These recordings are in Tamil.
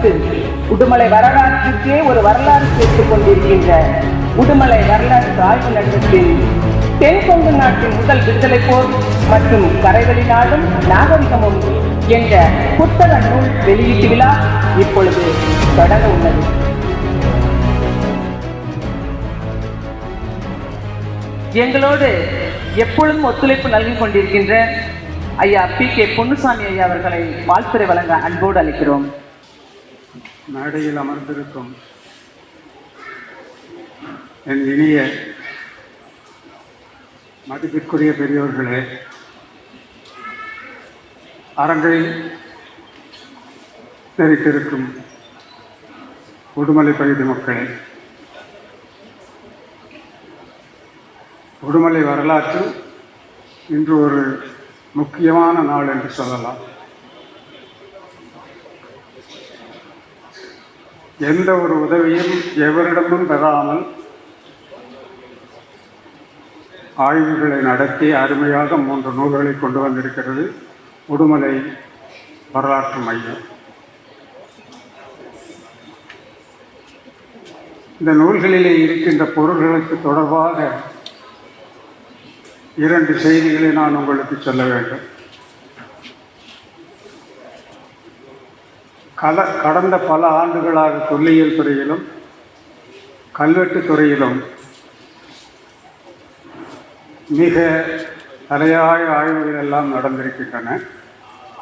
பட்டு உடுமலை வரலாற்றுக்கே ஒரு வரலாறு சேர்த்துக் கொண்டிருக்கின்ற உடுமலை வரலாற்று ஆய்வு நகரத்தில் தென்கொங்கு நாட்டின் முதல் விடுதலை போர் மற்றும் கரைவெளி நாடும் நாகரிகமும் என்ற புத்தக நூல் வெளியீட்டு விழா இப்பொழுது தொடங்க உள்ளது. எங்களோடு எப்பொழுதும் ஒத்துழைப்பு நல்கி கொண்டிருக்கின்ற ஐயா PK பொன்னுசாமி ஐயா அவர்களை வாழ்த்துரை வழங்க அன்போடு அழைக்கிறோம். மேடையில் அமர்ந்திருக்கும் என் இனிய மதிப்பிற்குரிய பெரியோர்களே, அரங்கை தெரிவித்திருக்கும் உடுமலை பகுதி மக்களே, உடுமலை வரலாற்று இன்று ஒரு முக்கியமான நாள் என்று சொல்லலாம். எந்த ஒரு உதவியும் எவரிடமும் பெறாமல் ஆய்வுகளை நடத்தி அருமையாக 3 நூல்களை கொண்டு வந்திருக்கிறது உடுமலை வரலாற்று மையம். இந்த நூல்களிலே இருக்கின்ற பொருள்களுக்கு தொடர்பாக 2 செய்திகளை நான் உங்களுக்கு சொல்ல வேண்டும். கடந்த பல ஆண்டுகளாக தொல்லியல் துறையிலும் கல்வெட்டு துறையிலும் மிக தலையாய ஆய்வுகள் எல்லாம் நடந்திருக்கின்றன.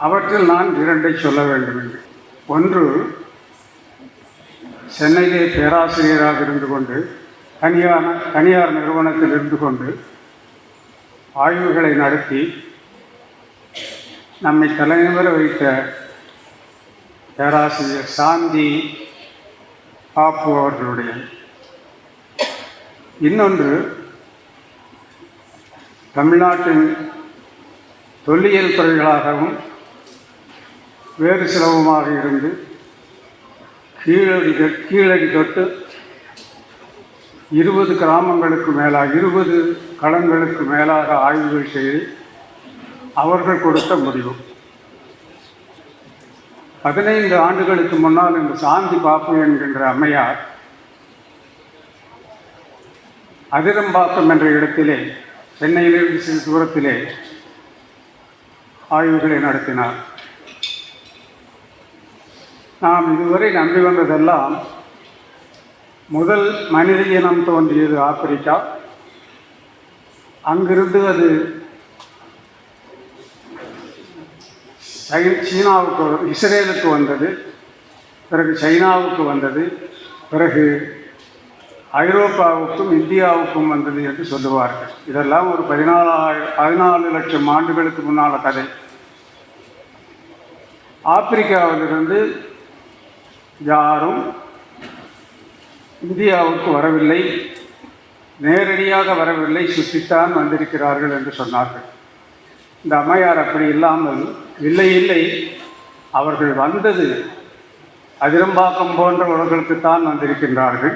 அவற்றில் நான் 2 சொல்ல வேண்டும் என்று. ஒன்று, சென்னையிலே பேராசிரியராக இருந்து கொண்டு தனியார் நிறுவனத்தில் இருந்து கொண்டு ஆய்வுகளை நடத்தி நம்மை தலைநிமிர வைத்த பேராசிரியர் சாந்தி பாப்பு அவர்களுடைய. இன்னொன்று, தமிழ்நாட்டின் தொல்லியல் துறைகளாகவும் வேறு சிலவுமாக இருந்து கீழடி தொட்டு 20 கிராமங்களுக்கு மேலாக 20 களங்களுக்கு மேலாக ஆய்வுகள் செய்து அவர்கள் கொடுத்த முடிவு. 15 ஆண்டுகளுக்கு முன்னால் இந்த சாந்தி பாப்பு என்கின்ற அம்மையார் அதிரம்பாக்கம் என்ற இடத்திலே, சென்னையிலிருந்து சிறு தூரத்திலே ஆய்வுகளை நடத்தினார். நாம் இதுவரை நம்பி வந்ததெல்லாம் முதல் மனித இனம் தோன்றியது ஆப்பிரிக்கா, அங்கிருந்து அது சீனாவுக்கு இஸ்ரேலுக்கு வந்தது, பிறகு சைனாவுக்கு வந்தது, பிறகு ஐரோப்பாவுக்கும் இந்தியாவுக்கும் வந்தது என்று சொல்லுவார்கள். இதெல்லாம் ஒரு 14 லட்சம் ஆண்டுகளுக்கு முன்னால கதை. ஆப்பிரிக்காவிலிருந்து யாரும் இந்தியாவுக்கு வரவில்லை, நேரடியாக வரவில்லை, சுற்றித்தான் வந்திருக்கிறார்கள் என்று சொன்னார்கள். இந்த அம்மையார் அப்படி இல்லாமல், இல்லை அவர்கள் வந்தது அதிரம்பாக்கம் போன்ற உலகளுக்குத்தான் வந்திருக்கின்றார்கள்.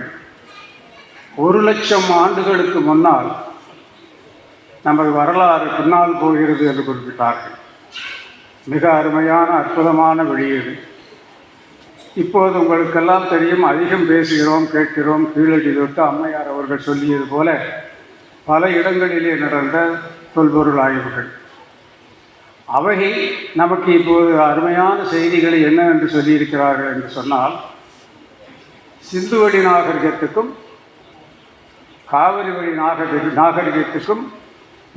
1 லட்சம் ஆண்டுகளுக்கு முன்னால் நமது வரலாறு பின்னால் போகிறது என்று குறிப்பிட்டார்கள். மிக அருமையான அற்புதமான வெளியீடு. இப்போது உங்களுக்கெல்லாம் தெரியும், அதிகம் பேசுகிறோம், கேட்கிறோம். கீழடி தொட்டு அம்மையார் அவர்கள் சொல்லியது போல பல இடங்களிலே நடந்த தொல்பொருள் ஆய்வுகள், அவை நமக்கு இப்போது அருமையான செய்திகளை என்னவென்று சொல்லியிருக்கிறார்கள் என்று சொன்னால், சிந்துவெளி நாகரிகத்துக்கும் காவிரி வழி நாகரிகத்துக்கும்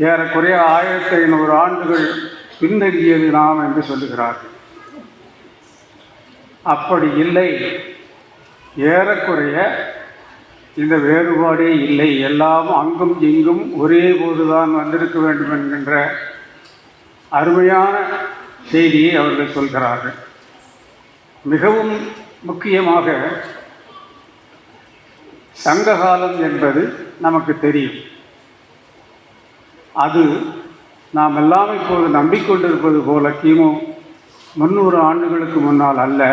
ஏறக்குறைய 1500 ஆண்டுகள் பின்தங்கியது நாம் என்று சொல்லுகிறார்கள். அப்படி இல்லை, ஏறக்குறைய இந்த வேறுபாடே இல்லை, எல்லாம் அங்கும் இங்கும் ஒரே போதுதான் வந்திருக்க வேண்டும் என்கின்ற அருமையான செய்தியை அவர்கள் சொல்கிறார்கள். மிகவும் முக்கியமாக சங்ககாலம் என்பது நமக்கு தெரியும். அது நாம் எல்லாம் இப்போது நம்பிக்கொண்டிருப்பது போல கிமு 300 ஆண்டுகளுக்கு முன்னால் அல்ல,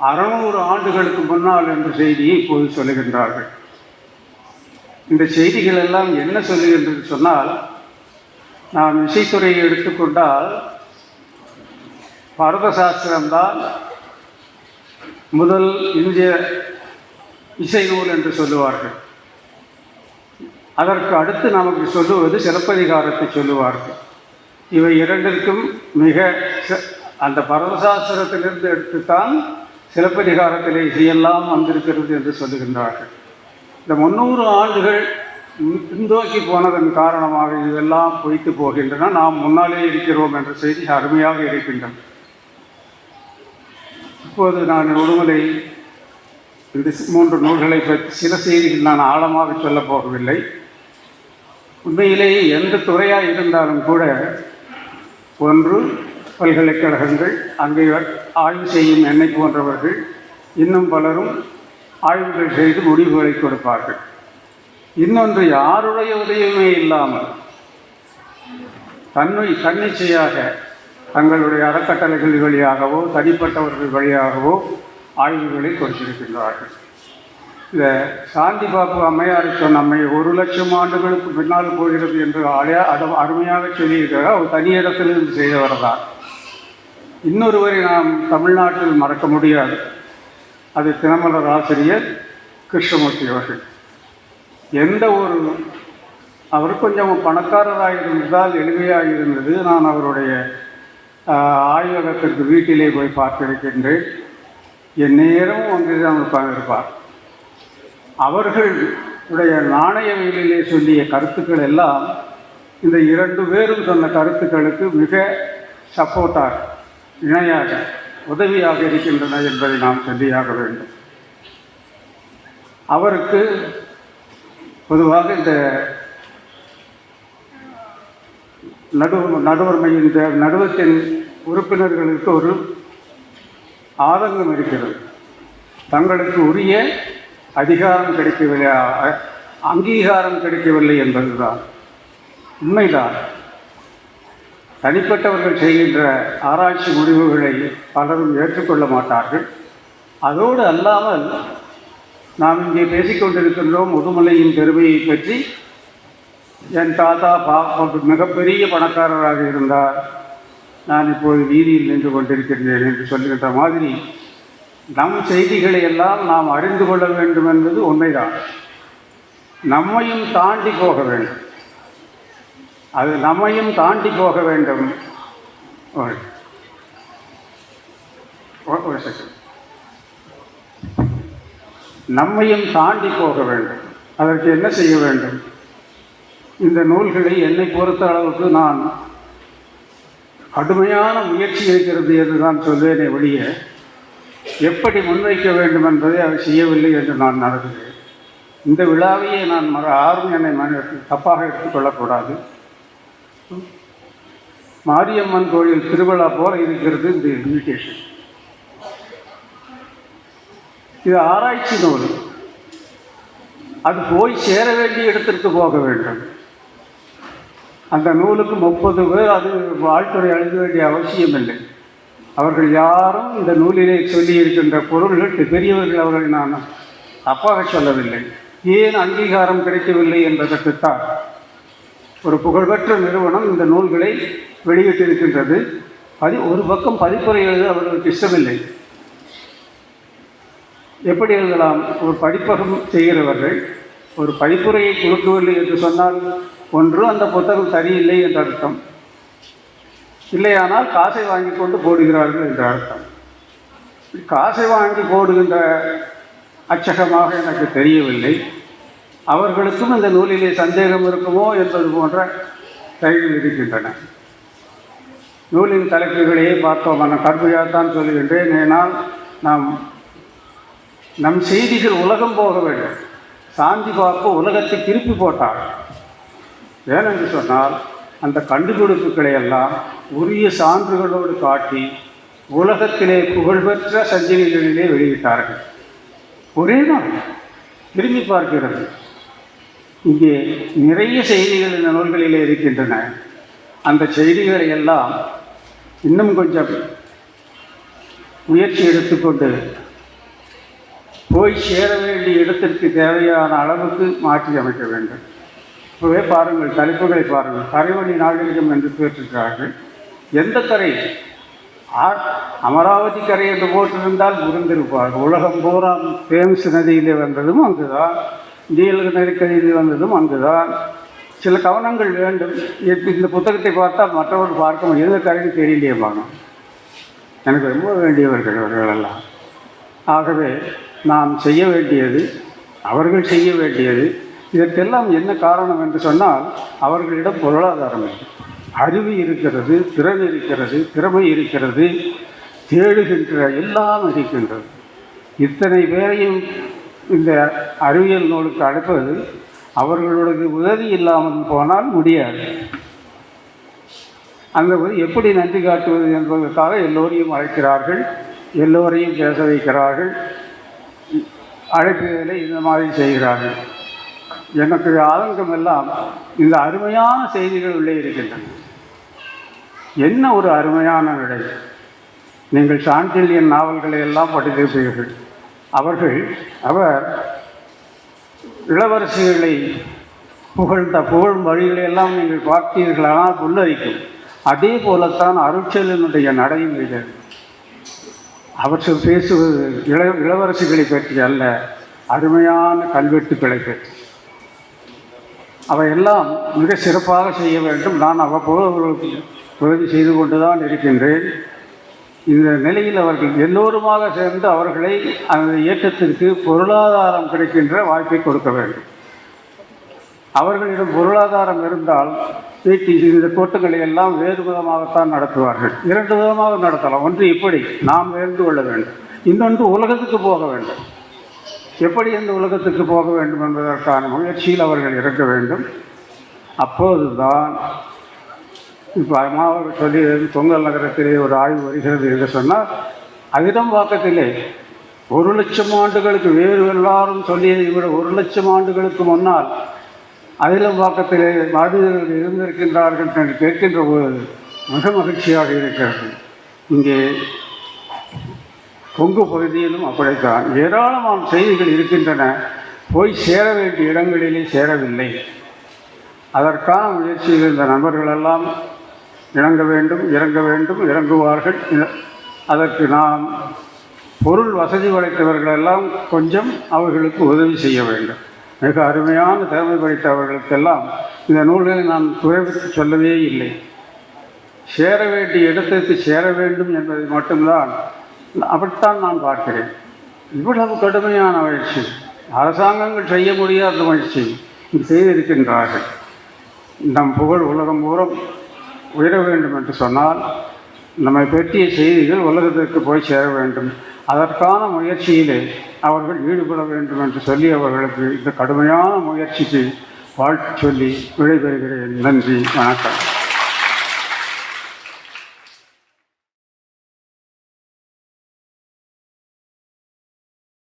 600 ஆண்டுகளுக்கு முன்னால் என்ற செய்தியை இப்போது சொல்லுகின்றார்கள். இந்த செய்திகள் எல்லாம் என்ன சொல்லுகின்றது சொன்னால், நாம் இசைத்துறையை எடுத்துக்கொண்டால் பரத சாஸ்திரம்தான் முதல் இந்திய இசை நூல் என்று சொல்லுவார்கள். அதற்கு அடுத்து நமக்கு சொல்லுவது சிலப்பதிகாரத்தை சொல்லுவார்கள். இவை இரண்டிற்கும் மிக அந்த பரமசாஸ்திரத்திலிருந்து எடுத்துத்தான் சிலப்பதிகாரத்திலே இசையெல்லாம் வந்திருக்கிறது என்று சொல்லுகின்றார்கள். இந்த 300 ஆண்டுகள் பின்னோக்கி போனதன் காரணமாக இதெல்லாம் பொய்த்து போகின்றன. நாம் முன்னாலே இருக்கிறோம் என்ற செய்தி அருமையாக இருக்கின்றன. இப்போது நான் உடுமலை இந்த 3 நூல்களை பற்றி சில செய்திகள் நான் ஆழமாக சொல்லப் போகவில்லை. உண்மையிலேயே எந்த துறையாக இருந்தாலும் கூட ஒன்று பல்கலைக்கழகங்கள், அங்கே ஆய்வு செய்யும் என்னை போன்றவர்கள், இன்னும் பலரும் ஆய்வுகள் செய்து முடிவுகளை கொடுப்பார்கள். இன்னொன்று, யாருடைய உதவியுமே இல்லாமல் தன்னிச்சையாக தங்களுடைய அறக்கட்டளைகள் வழியாகவோ தனிப்பட்டவர்கள் வழியாகவோ ஆய்வுகளை கொடுத்திருக்கின்றார்கள். இந்த சாந்தி பாபு அம்மையாரை சொன்ன அம்மை 1,00,000 ஆண்டுகளுக்கு பின்னால் போகிறது என்று அருமையாக சொல்லியிருக்கிறார். அவர் தனியிடத்திலிருந்து செய்தவர் தான். இன்னொருவரை நாம் தமிழ்நாட்டில் மறக்க முடியாது. அது தினமலர் ஆசிரியர் கிருஷ்ணமூர்த்தி அவர்கள். அவர் கொஞ்சம் பணக்காரராக இருந்ததால் எளிமையாக இருந்தது. நான் அவருடைய ஆய்வகத்திற்கு வீட்டிலே போய் பார்த்திருக்கின்றேன். என் நேரமும் அங்குதான் உட்கார்ந்திருப்பார். அவர்களுடைய நாணயவியலிலே சொல்லிய கருத்துக்கள் எல்லாம் இந்த 2 பேரும் சொன்ன கருத்துக்களுக்கு மிக சப்போர்ட்டாக, இணையாக, உதவியாக இருக்கின்றன என்பதை நாம் சொல்லியாக வேண்டும். அவருக்கு பொதுவாக இந்த நடுவத்தின் உறுப்பினர்களுக்கு ஒரு ஆதங்கம் இருக்கிறது. தங்களுக்கு உரிய அதிகாரம் கிடைக்கவில்லை, அங்கீகாரம் கிடைக்கவில்லை என்பதுதான் உண்மைதான். தனிப்பட்டவர்கள் செய்கின்ற ஆராய்ச்சி முடிவுகளை பலரும் ஏற்றுக்கொள்ள மாட்டார்கள். அதோடு அல்லாமல் நாம் இங்கே பேசிக்கொண்டிருக்கின்றோம் முதுமலையின் பெருமையை பற்றி. என் தாத்தா மிகப்பெரிய பணக்காரராக இருந்தார், நான் இப்போது வீதியில் நின்று கொண்டிருக்கின்றேன் என்று சொல்லுகின்ற மாதிரி நம் செய்திகளை எல்லாம் நாம் அறிந்து கொள்ள வேண்டும் என்பது உண்மைதான். நம்மையும் தாண்டி போக வேண்டும். அது நம்மையும் தாண்டி போக வேண்டும். ஒரு செகண்ட். நம்மையும் தாண்டி போக வேண்டும். அதற்கு என்ன செய்ய வேண்டும்? இந்த நூல்களை என்னை பொறுத்த அளவுக்கு நான் கடுமையான முயற்சி இருக்கிறது என்று நான் சொல்வேனே ஒழிய எப்படி முன்வைக்க வேண்டும் என்பதை அவர் செய்யவில்லை என்று நான் நடக்கிறேன். இந்த விழாவையே நான் யாரும் என்னை தப்பாக எடுத்துக்கொள்ளக்கூடாது. மாரியம்மன் கோயில் திருவிழா போல இருக்கிறது இந்த இன்விடேஷன். இது ஆராய்ச்சி நூல். அது போய் சேர வேண்டிய இடத்திற்கு போக வேண்டும். அந்த நூலுக்கு 30 பேர் அது வாழ்த்துறை எழுத வேண்டிய அவசியம் இல்லை. அவர்கள் யாரும் இந்த நூலிலே சொல்லி இருக்கின்ற பொருள்கள் பெரியவர்கள், அவர்களை நான் தப்பாக சொல்லவில்லை. ஏன் அங்கீகாரம் கிடைக்கவில்லை என்பதற்குத்தான் ஒரு புகழ்பெற்ற நிறுவனம் இந்த நூல்களை வெளியிட்டிருக்கின்றது. ஒரு பக்கம் பதிப்புரை எழுத அவர்களுக்கு இஷ்டமில்லை. எப்படி எழுதலாம்? ஒரு படிப்பகம் செய்கிறவர்கள் ஒரு பதிப்புரையை கொடுக்கவில்லை என்று சொன்னால் ஒன்று அந்த புத்தகம் சரியில்லை என்ற அர்த்தம், இல்லையானால் காசை வாங்கி கொண்டு போடுகிறார்கள் என்ற அர்த்தம். காசை வாங்கி போடுகின்ற அச்சகமாக எனக்கு தெரியவில்லை. அவர்களுக்கும் இந்த நூலிலே சந்தேகம் இருக்குமோ என்பது போன்ற கைகள் இருக்கின்றன. நூலின் தலைப்புகளையே பார்த்தோம். நான் கடுமையாகத்தான் சொல்லுகின்றேன். ஏனால் நம் செய்திகள் உலகம் போக வேண்டும். சாந்தி பாபு உலகத்தை திருப்பி போட்டார். ஏனென்று சொன்னால் அந்த கண்டுபிடிப்புகளை எல்லாம் உரிய சான்றுகளோடு காட்டி உலகத்திலே புகழ்பெற்ற சஞ்சிகைகளிலே வெளியிட்டார்கள். ஒரே நாள் திரும்பி பார்க்கிறது. இங்கே நிறைய செய்திகள் இந்த நூல்களிலே இருக்கின்றன. அந்த செய்திகளை எல்லாம் இன்னும் கொஞ்சம் முயற்சி எடுத்துக்கொண்டு போய் சேர வேண்டிய இடத்திற்கு தேவையான அளவுக்கு மாற்றி அமைக்க வேண்டும். இப்போவே பாருங்கள், தலைப்புகளை பாருங்கள். கரைவழி நாகரிகம் என்று பேசிருக்கிறார்கள். எந்த கரை? அமராவதி கரை என்று போட்டிருந்தால் புரிந்திருப்பார்கள். உலகம் பூரா தேம்ஸ் நதியிலே வந்ததும் அங்குதான், நீலகிரி கரையில் வந்ததும் அங்குதான். சில கவனங்கள் வேண்டும். இந்த புத்தகத்தை பார்த்தால் மற்றவர்கள் பார்க்க முடியும். எந்த கரைக்கு தெரியலையே பார்க்கணும். எனக்கு ரொம்ப வேண்டியவர்கள் அவர்களெல்லாம். ஆகவே நாம் செய்ய வேண்டியது, அவர்கள் செய்ய வேண்டியது. இதற்கெல்லாம் என்ன காரணம் என்று சொன்னால், அவர்களிடம் பொருளாதாரம் இல்லை, அறிவு இருக்கிறது, திறன் இருக்கிறது, திறமை இருக்கிறது, தேடுகின்ற எல்லாம் இருக்கின்றது. இத்தனை பேரையும் இந்த அறிவியல் நூலுக்கு அழைப்பது அவர்களுடைய உதவி இல்லாமல் போனால் முடியாது. அந்த எப்படி நன்றி காட்டுவது என்பதற்காக எல்லோரையும் அழைக்கிறார்கள், எல்லோரையும் பேச வைக்கிறார்கள், அழைப்புகளை இந்த மாதிரி செய்கிறார்கள். எனக்கு ஆதங்கம் எல்லாம் இந்த அருமையான செய்திகள் உள்ளே இருக்கின்றன. என்ன ஒரு அருமையான விடை! நீங்கள் சாண்டில்யன் நாவல்களை எல்லாம் படித்திருப்பீர்கள். அவர் இளவரசிகளை புகழும் வழிகளை எல்லாம் நீங்கள் பார்த்தீர்களானால் புல்லரிக்கும். அதே போலத்தான் அருட்செல்வனுடைய நடையும் இருக்கிறது. அவர்கள் பேசுவது இளவரசிகளை பற்றி அல்ல, அருமையான கல்வெட்டுக்களை பற்றி. அவையெல்லாம் மிக சிறப்பாக செய்ய வேண்டும். நான் அவ்வப்போது அவர்களுக்கு உதவி செய்து கொண்டுதான் இருக்கின்றேன். இந்த நிலையில் அவர்கள் எல்லோருமாக சேர்ந்து அவர்களை அந்த இயக்கத்திற்கு பொருளாதாரம் கிடைக்கின்ற வாய்ப்பை கொடுக்க வேண்டும். அவர்களிடம் பொருளாதாரம் இருந்தால் இந்த கூட்டங்களை எல்லாம் வேறு விதமாகத்தான் நடத்துவார்கள். இரண்டு விதமாக நடத்தலாம். ஒன்று இப்படி நாம் தெரிந்து கொள்ள வேண்டும், இன்னொன்று உலகத்துக்கு போக வேண்டும். எப்படி இந்த உலகத்துக்கு போக வேண்டும் என்பதற்கான முயற்சியில் அவர்கள் இருக்க வேண்டும். அப்போதுதான் இப்போ அம்மாவுக்கு சொல்லி தொங்கல் நகரத்திலே ஒரு ஆய்வு வருகிறது என்று சொன்னால், அதிடம்பாக்கத்திலே 1,00,000 ஆண்டுகளுக்கு வேறு எல்லாரும் சொல்லியதை விட 1,00,000 ஆண்டுகளுக்கு முன்னால் அதிடம்பாக்கத்திலே மனிதர்கள் இருந்திருக்கின்றார்கள் என்று கேட்கின்ற போது மிக மகிழ்ச்சியாக இருக்கிறது. இங்கே கொங்கு பகுதியிலும் அப்படித்தான் ஏராளமான செய்திகள் இருக்கின்றன. போய் சேர வேண்டிய இடங்களிலே சேரவில்லை. அதற்கான முயற்சியில் இந்த நண்பர்களெல்லாம் இறங்க வேண்டும், இறங்குவார்கள். அதற்கு நாம் பொருள் வசதி படைத்தவர்களெல்லாம் கொஞ்சம் அவர்களுக்கு உதவி செய்ய வேண்டும். மிக அருமையான திறமை படைத்தவர்களுக்கெல்லாம் இந்த நூல்களை நான் குறைவிற்கு சொல்லவே இல்லை. சேர வேண்டிய இடத்திற்கு சேர வேண்டும் என்பதை மட்டும்தான் அப்படித்தான் நான் பார்க்கிறேன். இவ்வளவு கடுமையான முயற்சி அரசாங்கங்கள் செய்ய முடியாத முயற்சி செய்திருக்கின்றார்கள். நம் புகழ் உலகம் பூரம் உயர வேண்டும் என்று சொன்னால் நம்மை பற்றிய செய்திகள் உலகத்திற்கு போய் சேர வேண்டும். அதற்கான முயற்சியிலே அவர்கள் ஈடுபட வேண்டும் என்று சொல்லி அவர்களுக்கு இந்த கடுமையான முயற்சிக்கு வாழ்த்து சொல்லி விடைபெறுகிறேன். நன்றி, வணக்கம்.